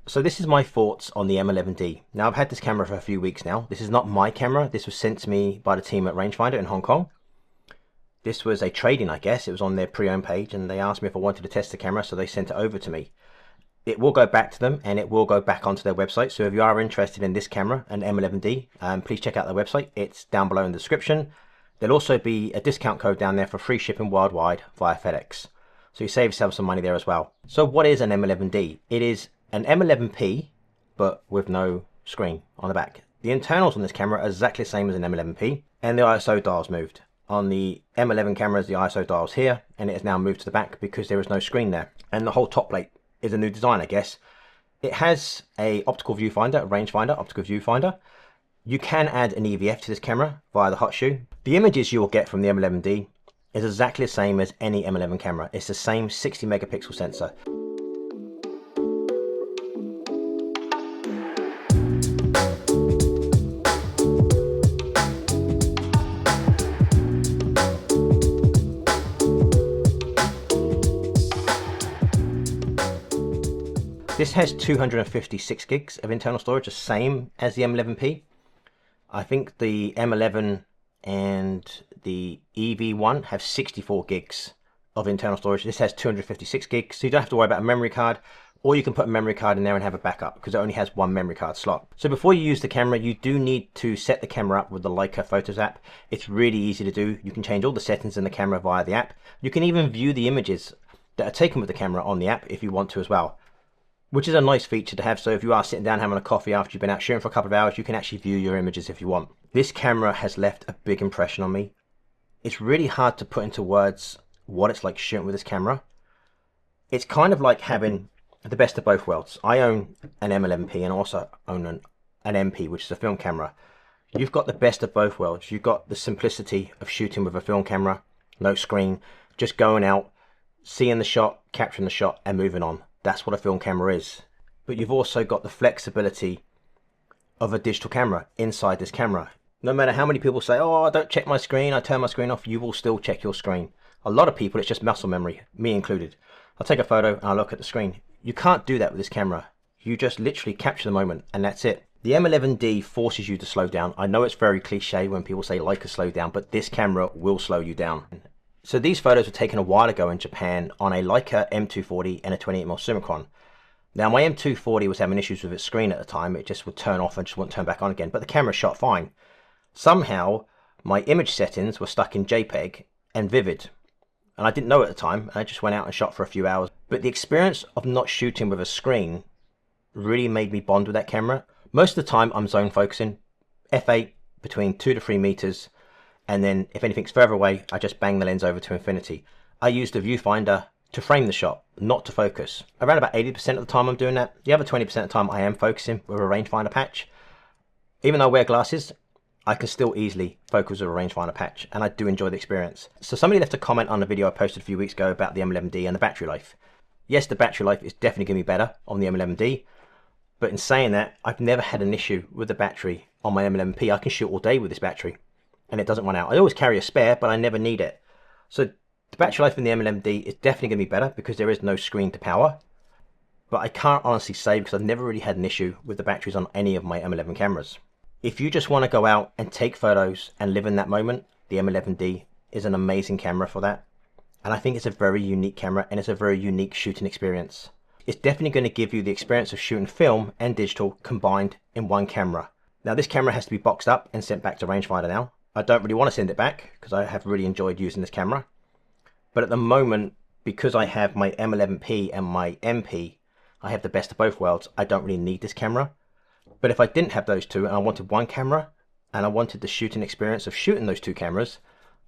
So this is my thoughts on the M11-D. Now I've had this camera for a few weeks now. This is not my camera. This was sent to me by the team at Rangefinder in Hong Kong. This was a trade-in, I guess. It was on their pre-owned page and they asked me if I wanted to test the camera, so they sent it over to me. It will go back to them and it will go back onto their website. So if you are interested in this camera, an M11-D, please check out their website. It's down below in the description. There'll also be a discount code down there for free shipping worldwide via Fedex. So you save yourself some money there as well. So what is an M11-D? It is an M11P, but with no screen on the back. The internals on this camera are exactly the same as an M11P, and the ISO dial's moved. On the M11 cameras, the ISO dial's here, and it has now moved to the back because there is no screen there. And the whole top plate is a new design, I guess. It has a optical viewfinder, a rangefinder, optical viewfinder. You can add an EVF to this camera via the hot shoe. The images you will get from the M11D is exactly the same as any M11 camera. It's the same 60 megapixel sensor. This has 256 gigs of internal storage, the same as the M11P. I think the M11 and the EV1 have 64 gigs of internal storage. This has 256 gigs, so you don't have to worry about a memory card, or you can put a memory card in there and have a backup because it only has one memory card slot. So before you use the camera, you do need to set the camera up with the Leica Photos app. It's really easy to do. You can change all the settings in the camera via the app. You can even view the images that are taken with the camera on the app if you want to as well, which is a nice feature to have. So if you are sitting down having a coffee after you've been out shooting for a couple of hours, you can actually view your images if you want. This camera has left a big impression on me. It's really hard to put into words what it's like shooting with this camera. It's kind of like having the best of both worlds. I own an M11P and also own an MP, which is a film camera. You've got the best of both worlds. You've got the simplicity of shooting with a film camera, no screen, just going out, seeing the shot, capturing the shot and moving on. That's what a film camera is. But you've also got the flexibility of a digital camera inside this camera. No matter how many people say, oh, I don't check my screen, I turn my screen off, you will still check your screen. A lot of people, it's just muscle memory, me included. I'll take a photo and I'll look at the screen. You can't do that with this camera. You just literally capture the moment and that's it. The M11D forces you to slow down. I know it's very cliche when people say Leica slow down, but this camera will slow you down. So these photos were taken a while ago in Japan on a Leica M240 and a 28mm Summicron. Now my M240 was having issues with its screen at the time. It just would turn off and just wouldn't turn back on again, but the camera shot fine. Somehow my image settings were stuck in JPEG and Vivid. And I didn't know at the time. I just went out and shot for a few hours. But the experience of not shooting with a screen really made me bond with that camera. Most of the time I'm zone focusing, f8 between 2 to 3 meters. And then if anything's further away, I just bang the lens over to infinity. I use the viewfinder to frame the shot, not to focus. Around about 80% of the time I'm doing that. The other 20% of the time I am focusing with a rangefinder patch. Even though I wear glasses, I can still easily focus with a rangefinder patch, and I do enjoy the experience. So somebody left a comment on the video I posted a few weeks ago about the M11D and the battery life. Yes, the battery life is definitely going to be better on the M11D, but in saying that, I've never had an issue with the battery on my M11P. I can shoot all day with this battery, and it doesn't run out. I always carry a spare, but I never need it. So the battery life in the M11D is definitely going to be better because there is no screen to power. But I can't honestly say because I've never really had an issue with the batteries on any of my M11 cameras. If you just want to go out and take photos and live in that moment, the M11D is an amazing camera for that. And I think it's a very unique camera and it's a very unique shooting experience. It's definitely going to give you the experience of shooting film and digital combined in one camera. Now this camera has to be boxed up and sent back to Rangefinder now. I don't really want to send it back because I have really enjoyed using this camera. But at the moment, because I have my M11P and my MP, I have the best of both worlds. I don't really need this camera. But if I didn't have those two and I wanted one camera and I wanted the shooting experience of shooting those two cameras,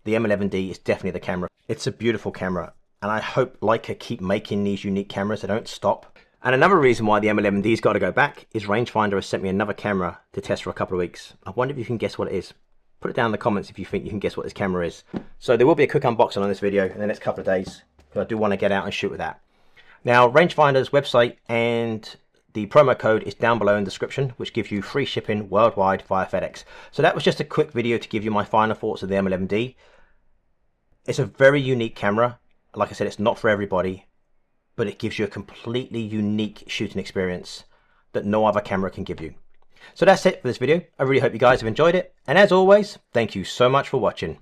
the M11D is definitely the camera. It's a beautiful camera and I hope Leica keep making these unique cameras. They don't stop. And another reason why the M11D's got to go back is Rangefinder has sent me another camera to test for a couple of weeks. I wonder if you can guess what it is. Put it down in the comments if you think you can guess what this camera is. So there will be a quick unboxing on this video in the next couple of days because I do want to get out and shoot with that. Now Rangefinder's website and the promo code is down below in the description, which gives you free shipping worldwide via FedEx. So that was just a quick video to give you my final thoughts of the M11D. It's a very unique camera. Like I said, it's not for everybody, but it gives you a completely unique shooting experience. that no other camera can give you. So that's it for this video. I really hope you guys have enjoyed it. And as always, thank you so much for watching.